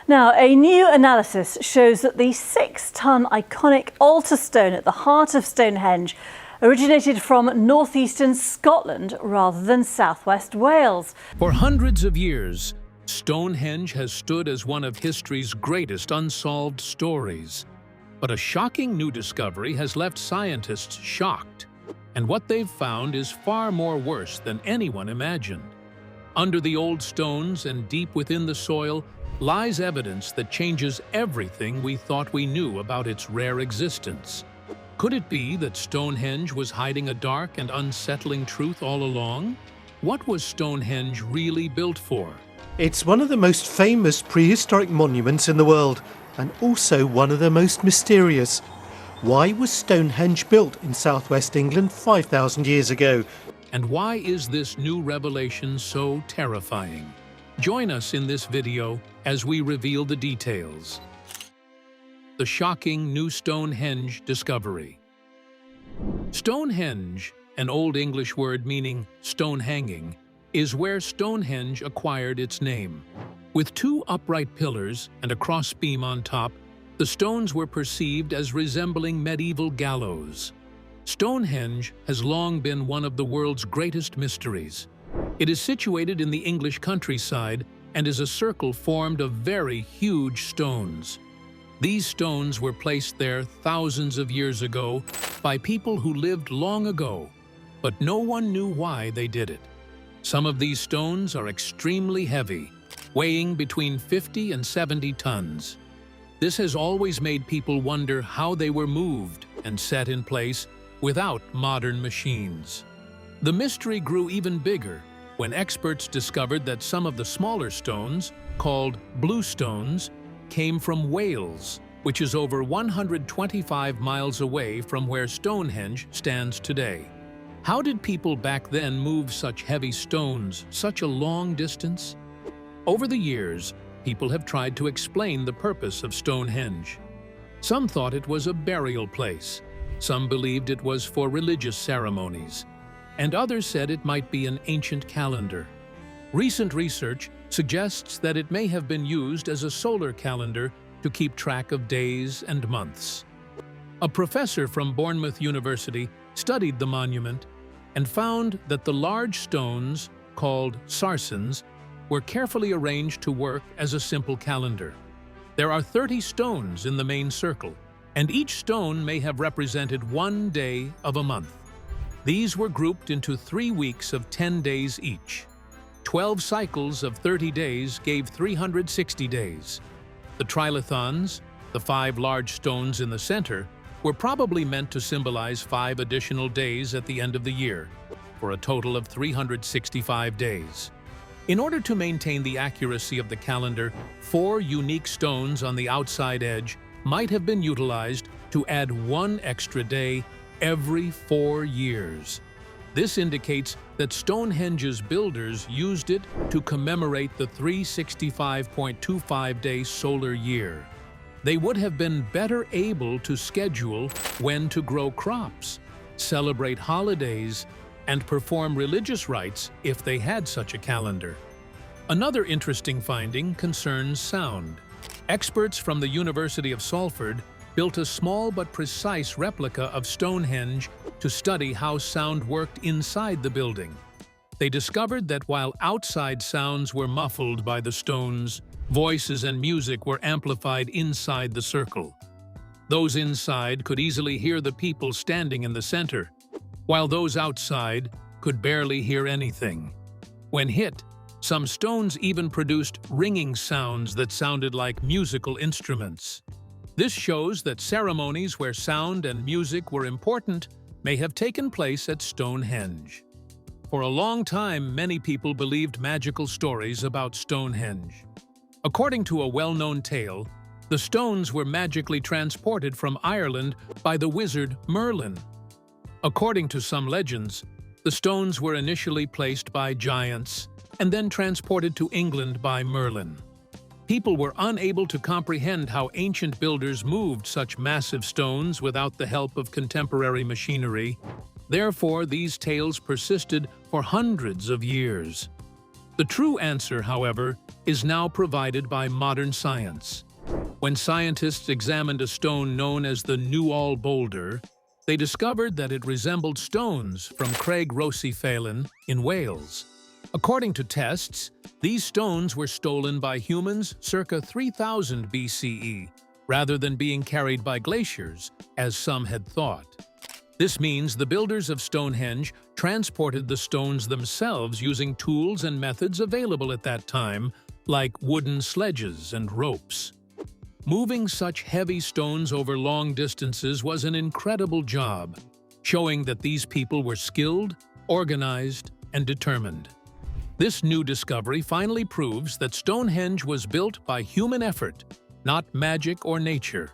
Now, a new analysis shows that the 6-ton iconic altar stone at the heart of Stonehenge originated from northeastern Scotland rather than southwest Wales. For hundreds of years, Stonehenge has stood as one of history's greatest unsolved stories. But a shocking new discovery has left scientists shocked, and what they've found is far more worse than anyone imagined. Under the old stones and deep within the soil lies evidence that changes everything we thought we knew about its rare existence. Could it be that Stonehenge was hiding a dark and unsettling truth all along? What was Stonehenge really built for? It's one of the most famous prehistoric monuments in the world, and also one of the most mysterious. Why was Stonehenge built in southwest England 5,000 years ago? And why is this new revelation so terrifying? Join us in this video as we reveal the details. The shocking new Stonehenge discovery. Stonehenge, an Old English word meaning stone hanging, is where Stonehenge acquired its name. With 2 upright pillars and a crossbeam on top, the stones were perceived as resembling medieval gallows. Stonehenge has long been one of the world's greatest mysteries. It is situated in the English countryside and is a circle formed of very huge stones. These stones were placed there thousands of years ago by people who lived long ago, but no one knew why they did it. Some of these stones are extremely heavy, weighing between 50 and 70 tons. This has always made people wonder how they were moved and set in place without modern machines. The mystery grew even bigger when experts discovered that some of the smaller stones, called blue stones, came from Wales, which is over 125 miles away from where Stonehenge stands today. How did people back then move such heavy stones such a long distance? Over the years, people have tried to explain the purpose of Stonehenge. Some thought it was a burial place, some believed it was for religious ceremonies, and others said it might be an ancient calendar. Recent research suggests that it may have been used as a solar calendar to keep track of days and months. A professor from Bournemouth University studied the monument and found that the large stones, called sarsens, were carefully arranged to work as a simple calendar. There are 30 stones in the main circle, and each stone may have represented 1 day of a month. These were grouped into 3 weeks of 10 days each. 12 cycles of 30 days gave 360 days. The trilithons, the 5 large stones in the center, were probably meant to symbolize 5 additional days at the end of the year, for a total of 365 days. In order to maintain the accuracy of the calendar, 4 unique stones on the outside edge might have been utilized to add 1 extra day every 4 years. This indicates that Stonehenge's builders used it to commemorate the 365.25-day solar year. They would have been better able to schedule when to grow crops, celebrate holidays, and perform religious rites if they had such a calendar. Another interesting finding concerns sound. Experts from the University of Salford built a small but precise replica of Stonehenge to study how sound worked inside the building. They discovered that while outside sounds were muffled by the stones, voices and music were amplified inside the circle. Those inside could easily hear the people standing in the center, while those outside could barely hear anything. When hit, some stones even produced ringing sounds that sounded like musical instruments. This shows that ceremonies where sound and music were important may have taken place at Stonehenge. For a long time, many people believed magical stories about Stonehenge. According to a well-known tale, the stones were magically transported from Ireland by the wizard Merlin. According to some legends, the stones were initially placed by giants and then transported to England by Merlin. People were unable to comprehend how ancient builders moved such massive stones without the help of contemporary machinery. Therefore, these tales persisted for hundreds of years. The true answer, however, is now provided by modern science. When scientists examined a stone known as the Newall boulder, they discovered that it resembled stones from Craig Rossiphelin in Wales. According to tests, these stones were stolen by humans circa 3000 BCE, rather than being carried by glaciers, as some had thought. This means the builders of Stonehenge transported the stones themselves using tools and methods available at that time, like wooden sledges and ropes. Moving such heavy stones over long distances was an incredible job, showing that these people were skilled, organized, and determined. This new discovery finally proves that Stonehenge was built by human effort, not magic or nature.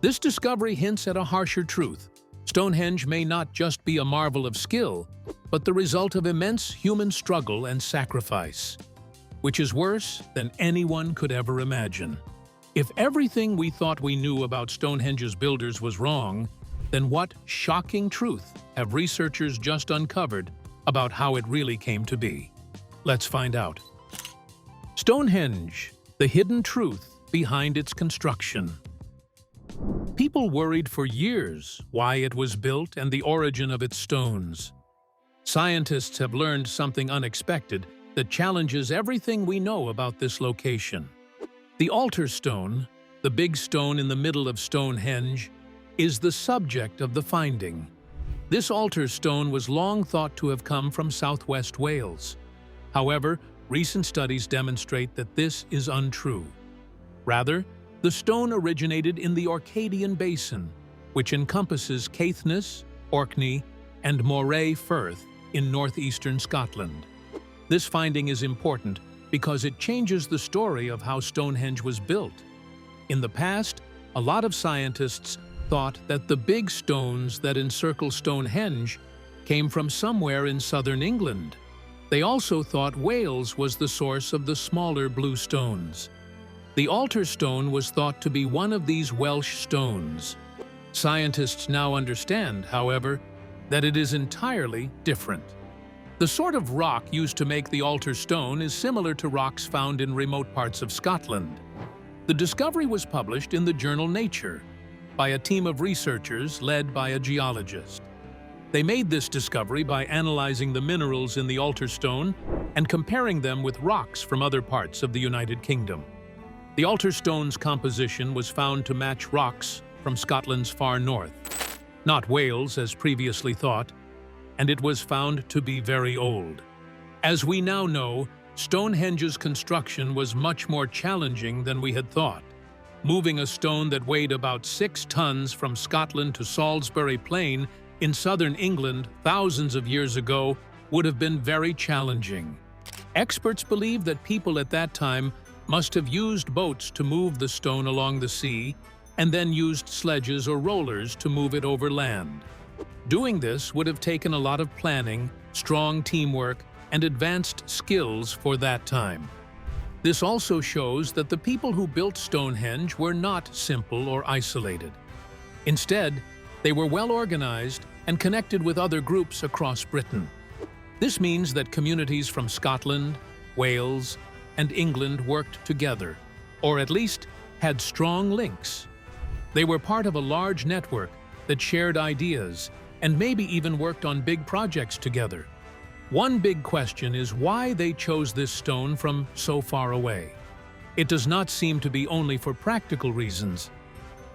This discovery hints at a harsher truth. Stonehenge may not just be a marvel of skill, but the result of immense human struggle and sacrifice, which is worse than anyone could ever imagine. If everything we thought we knew about Stonehenge's builders was wrong, then what shocking truth have researchers just uncovered about how it really came to be? Let's find out. Stonehenge, the hidden truth behind its construction. People worried for years why it was built and the origin of its stones. Scientists have learned something unexpected that challenges everything we know about this location. The altar stone, the big stone in the middle of Stonehenge, is the subject of the finding. This altar stone was long thought to have come from southwest Wales. However, recent studies demonstrate that this is untrue. Rather, the stone originated in the Orcadian Basin, which encompasses Caithness, Orkney, and Moray Firth in northeastern Scotland. This finding is important because it changes the story of how Stonehenge was built. In the past, a lot of scientists thought that the big stones that encircle Stonehenge came from somewhere in southern England. They also thought Wales was the source of the smaller blue stones. The altar stone was thought to be one of these Welsh stones. Scientists now understand, however, that it is entirely different. The sort of rock used to make the altar stone is similar to rocks found in remote parts of Scotland. The discovery was published in the journal Nature by a team of researchers led by a geologist. They made this discovery by analyzing the minerals in the altar stone and comparing them with rocks from other parts of the United Kingdom. The altar stone's composition was found to match rocks from Scotland's far north, not Wales as previously thought, and it was found to be very old. As we now know, Stonehenge's construction was much more challenging than we had thought. Moving a stone that weighed about 6 tons from Scotland to Salisbury Plain in southern England thousands of years ago would have been very challenging. Experts believe that people at that time must have used boats to move the stone along the sea and then used sledges or rollers to move it over land. Doing this would have taken a lot of planning, strong teamwork, and advanced skills for that time. This also shows that the people who built Stonehenge were not simple or isolated. Instead, they were well organized and connected with other groups across Britain. This means that communities from Scotland, Wales, and England worked together, or at least had strong links. They were part of a large network that shared ideas and maybe even worked on big projects together. One big question is why they chose this stone from so far away. It does not seem to be only for practical reasons.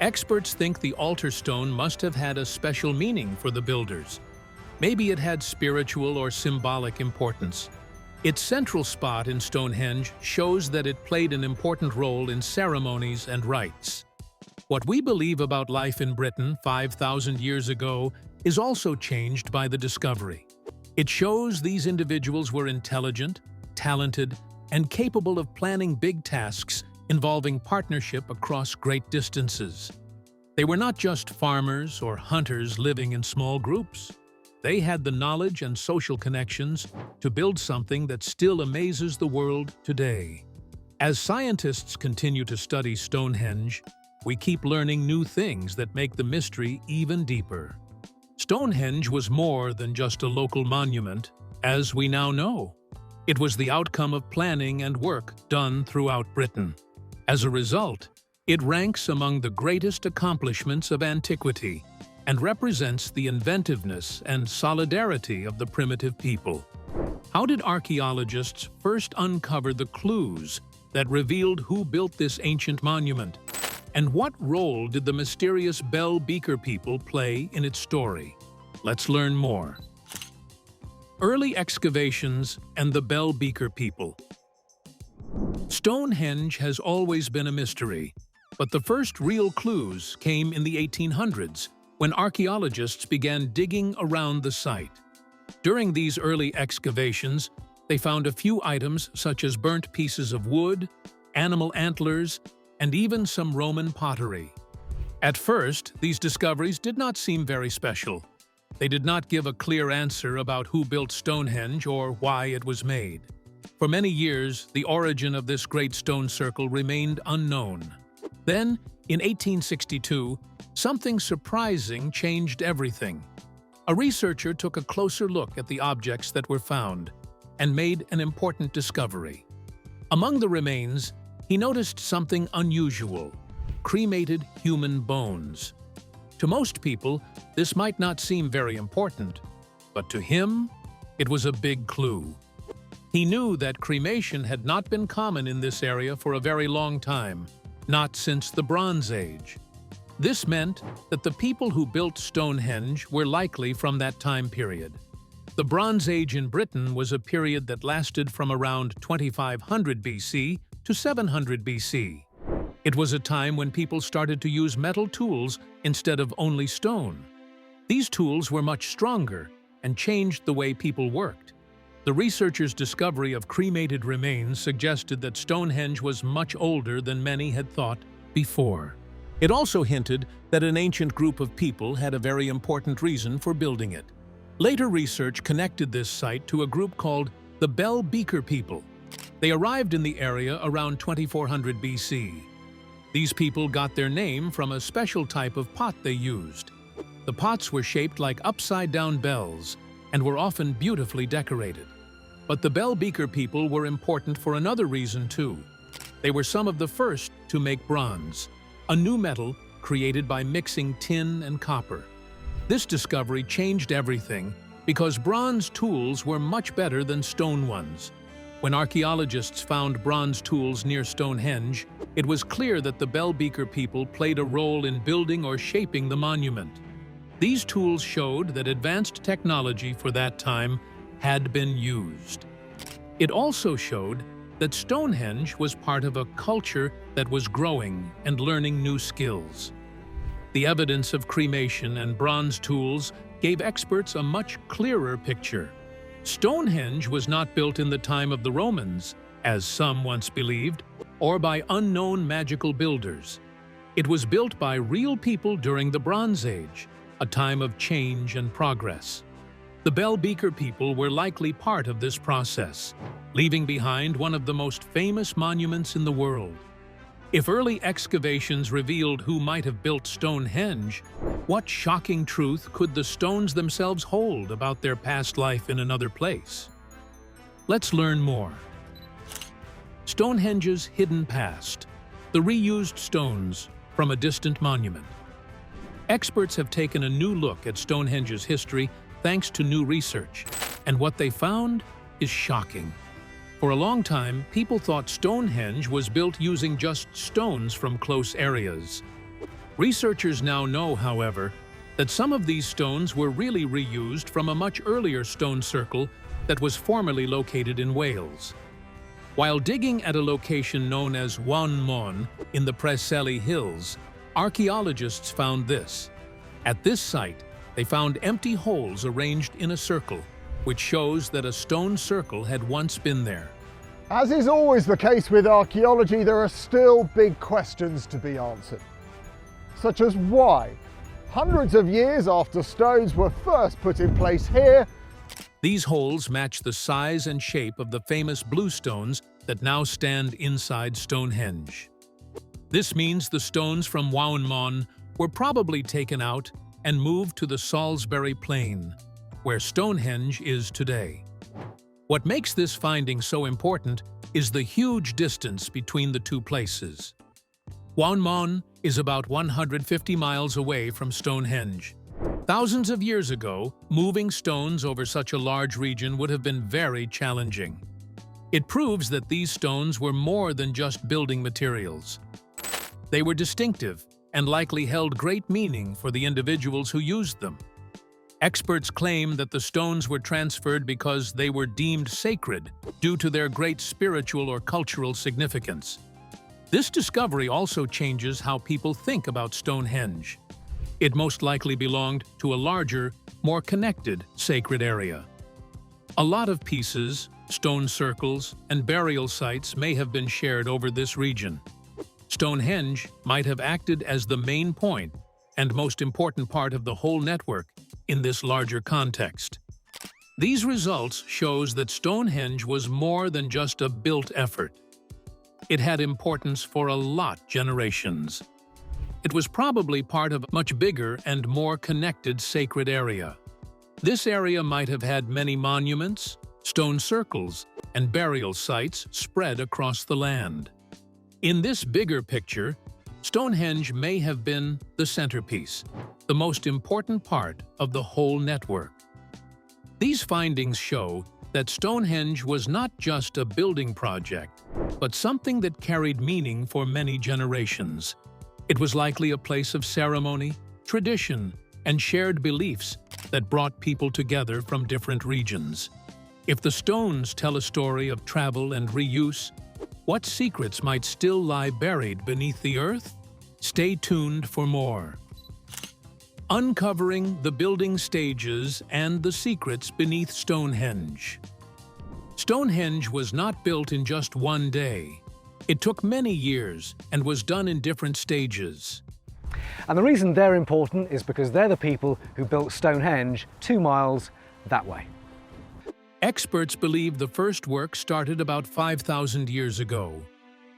Experts think the altar stone must have had a special meaning for the builders. Maybe it had spiritual or symbolic importance. Its central spot in Stonehenge shows that it played an important role in ceremonies and rites. What we believe about life in Britain 5,000 years ago is also changed by the discovery. It shows these individuals were intelligent, talented, and capable of planning big tasks involving partnership across great distances. They were not just farmers or hunters living in small groups. They had the knowledge and social connections to build something that still amazes the world today. As scientists continue to study Stonehenge, we keep learning new things that make the mystery even deeper. Stonehenge was more than just a local monument, as we now know. It was the outcome of planning and work done throughout Britain. As a result, it ranks among the greatest accomplishments of antiquity and represents the inventiveness and solidarity of the primitive people. How did archaeologists first uncover the clues that revealed who built this ancient monument? And what role did the mysterious Beaker people play in its story? Let's learn more. Early excavations and the Beaker people. Stonehenge has always been a mystery, but the first real clues came in the 1800s when archaeologists began digging around the site. During these early excavations, they found a few items such as burnt pieces of wood, animal antlers, and even some Roman pottery. At first, these discoveries did not seem very special. They did not give a clear answer about who built Stonehenge or why it was made. For many years, the origin of this great stone circle remained unknown. Then, in 1862, something surprising changed everything. A researcher took a closer look at the objects that were found and made an important discovery. Among the remains, he noticed something unusual: cremated human bones. To most people, this might not seem very important, but to him, it was a big clue. He knew that cremation had not been common in this area for a very long time, not since the Bronze Age. This meant that the people who built Stonehenge were likely from that time period. The Bronze Age in Britain was a period that lasted from around 2500 BC to 700 BC. It was a time when people started to use metal tools instead of only stone. These tools were much stronger and changed the way people worked. The researchers' discovery of cremated remains suggested that Stonehenge was much older than many had thought before. It also hinted that an ancient group of people had a very important reason for building it. Later research connected this site to a group called the Beaker people. They arrived in the area around 2400 BC. These people got their name from a special type of pot they used. The pots were shaped like upside-down bells and were often beautifully decorated. But the Beaker people were important for another reason too. They were some of the first to make bronze, a new metal created by mixing tin and copper. This discovery changed everything because bronze tools were much better than stone ones. When archaeologists found bronze tools near Stonehenge, it was clear that the Beaker people played a role in building or shaping the monument. These tools showed that advanced technology for that time had been used. It also showed that Stonehenge was part of a culture that was growing and learning new skills. The evidence of cremation and bronze tools gave experts a much clearer picture. Stonehenge was not built in the time of the Romans, as some once believed, or by unknown magical builders. It was built by real people during the Bronze Age, a time of change and progress. The Beaker people were likely part of this process, leaving behind one of the most famous monuments in the world. If early excavations revealed who might have built Stonehenge, what shocking truth could the stones themselves hold about their past life in another place? Let's learn more. Stonehenge's hidden past, the reused stones from a distant monument. Experts have taken a new look at Stonehenge's history thanks to new research, and what they found is shocking. For a long time, people thought Stonehenge was built using just stones from close areas. Researchers now know, however, that some of these stones were really reused from a much earlier stone circle that was formerly located in Wales. While digging at a location known as Waun in the Preseli Hills, archaeologists found this. At this site, they found empty holes arranged in a circle, which shows that a stone circle had once been there. As is always the case with archaeology, there are still big questions to be answered. Such as why, hundreds of years after stones were first put in place here, these holes match the size and shape of the famous blue stones that now stand inside Stonehenge. This means the stones from Waun were probably taken out and moved to the Salisbury Plain, where Stonehenge is today. What makes this finding so important is the huge distance between the two places. Wanmon is about 150 miles away from Stonehenge. Thousands of years ago, moving stones over such a large region would have been very challenging. It proves that these stones were more than just building materials. They were distinctive and likely held great meaning for the individuals who used them. Experts claim that the stones were transferred because they were deemed sacred due to their great spiritual or cultural significance. This discovery also changes how people think about Stonehenge. It most likely belonged to a larger, more connected sacred area. A lot of pieces, stone circles, and burial sites may have been shared over this region. Stonehenge might have acted as the main point and most important part of the whole network in this larger context. These results shows that Stonehenge was more than just a built effort. It had importance for a lot generations. It was probably part of a much bigger and more connected sacred area. This area might have had many monuments, stone circles, and burial sites spread across the land. In this bigger picture, Stonehenge may have been the centerpiece, the most important part of the whole network. These findings show that Stonehenge was not just a building project, but something that carried meaning for many generations. It was likely a place of ceremony, tradition, and shared beliefs that brought people together from different regions. If the stones tell a story of travel and reuse, what secrets might still lie buried beneath the earth? Stay tuned for more. Uncovering the building stages and the secrets beneath Stonehenge. Stonehenge was not built in just one day. It took many years and was done in different stages. And the reason they're important is because they're the people who built Stonehenge 2 miles that way. Experts believe the first work started about 5,000 years ago,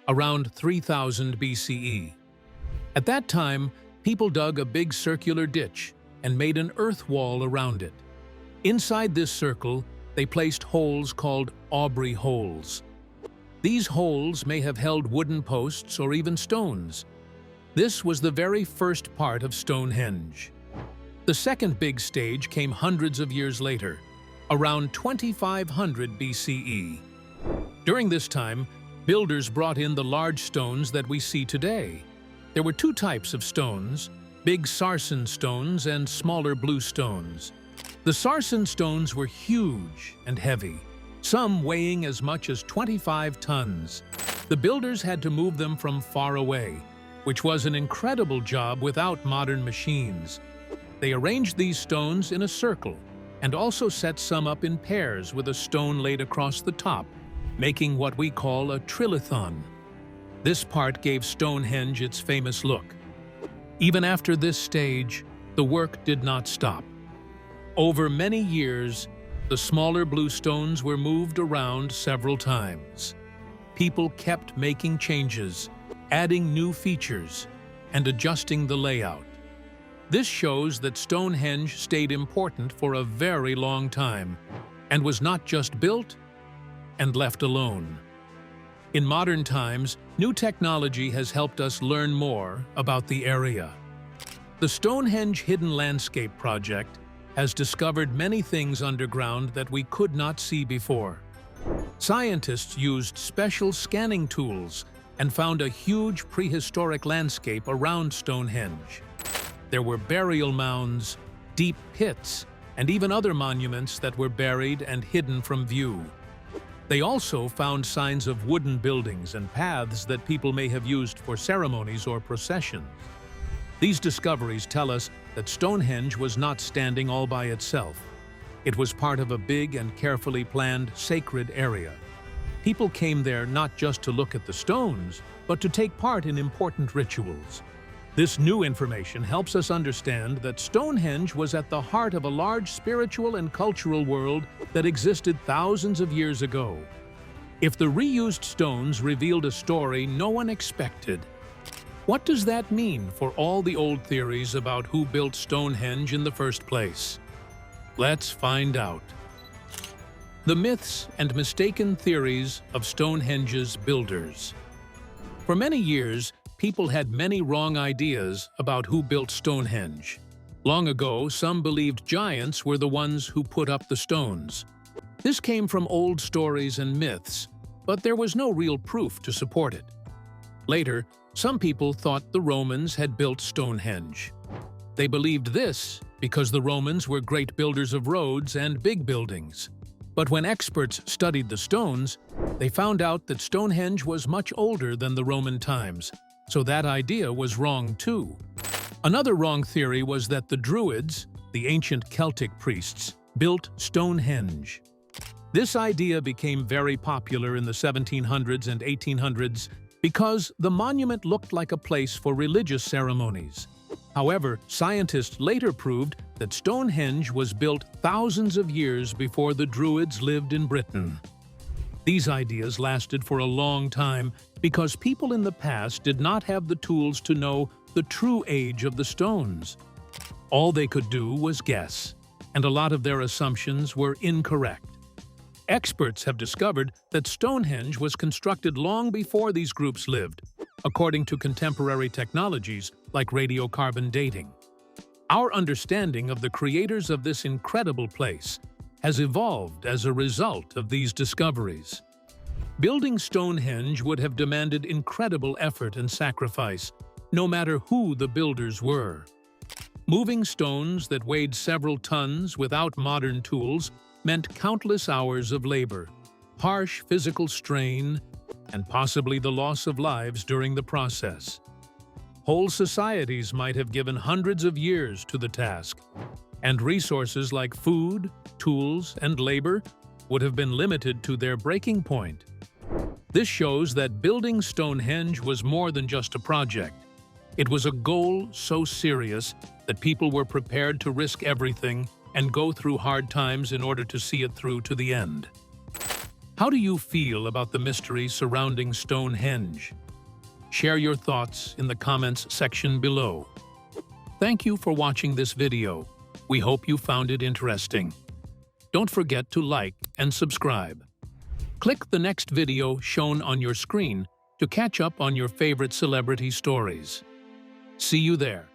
around 3000 BCE. At that time, people dug a big circular ditch and made an earth wall around it. Inside this circle, they placed holes called Aubrey holes. These holes may have held wooden posts or even stones. This was the very first part of Stonehenge. The second big stage came hundreds of years later, around 2500 BCE. During this time, builders brought in the large stones that we see today. There were two types of stones, big sarsen stones and smaller blue stones. The sarsen stones were huge and heavy, some weighing as much as 25 tons. The builders had to move them from far away, which was an incredible job without modern machines. They arranged these stones in a circle and also set some up in pairs with a stone laid across the top, making what we call a trilithon. This part gave Stonehenge its famous look. Even after this stage, the work did not stop. Over many years, the smaller blue stones were moved around several times. People kept making changes, adding new features, and adjusting the layout. This shows that Stonehenge stayed important for a very long time and was not just built and left alone. In modern times, new technology has helped us learn more about the area. The Stonehenge Hidden Landscape Project has discovered many things underground that we could not see before. Scientists used special scanning tools and found a huge prehistoric landscape around Stonehenge. There were burial mounds, deep pits, and even other monuments that were buried and hidden from view. They also found signs of wooden buildings and paths that people may have used for ceremonies or processions. These discoveries tell us that Stonehenge was not standing all by itself. It was part of a big and carefully planned sacred area. People came there not just to look at the stones, but to take part in important rituals. This new information helps us understand that Stonehenge was at the heart of a large spiritual and cultural world that existed thousands of years ago. If the reused stones revealed a story no one expected, what does that mean for all the old theories about who built Stonehenge in the first place? Let's find out. The myths and mistaken theories of Stonehenge's builders. For many years, people had many wrong ideas about who built Stonehenge. Long ago, some believed giants were the ones who put up the stones. This came from old stories and myths, but there was no real proof to support it. Later, some people thought the Romans had built Stonehenge. They believed this because the Romans were great builders of roads and big buildings. But when experts studied the stones, they found out that Stonehenge was much older than the Roman times, so that idea was wrong too. Another wrong theory was that the Druids, the ancient Celtic priests, built Stonehenge. This idea became very popular in the 1700s and 1800s because the monument looked like a place for religious ceremonies. However, scientists later proved that Stonehenge was built thousands of years before the Druids lived in Britain. These ideas lasted for a long time because people in the past did not have the tools to know the true age of the stones. All they could do was guess, and a lot of their assumptions were incorrect. Experts have discovered that Stonehenge was constructed long before these groups lived, according to contemporary technologies like radiocarbon dating. Our understanding of the creators of this incredible place has evolved as a result of these discoveries. Building Stonehenge would have demanded incredible effort and sacrifice, no matter who the builders were. Moving stones that weighed several tons without modern tools meant countless hours of labor, harsh physical strain, and possibly the loss of lives during the process. Whole societies might have given hundreds of years to the task, and resources like food, tools, and labor would have been limited to their breaking point. This shows that building Stonehenge was more than just a project. It was a goal so serious that people were prepared to risk everything and go through hard times in order to see it through to the end. How do you feel about the mystery surrounding Stonehenge? Share your thoughts in the comments section below. Thank you for watching this video. We hope you found it interesting. Don't forget to like and subscribe. Click the next video shown on your screen to catch up on your favorite celebrity stories. See you there.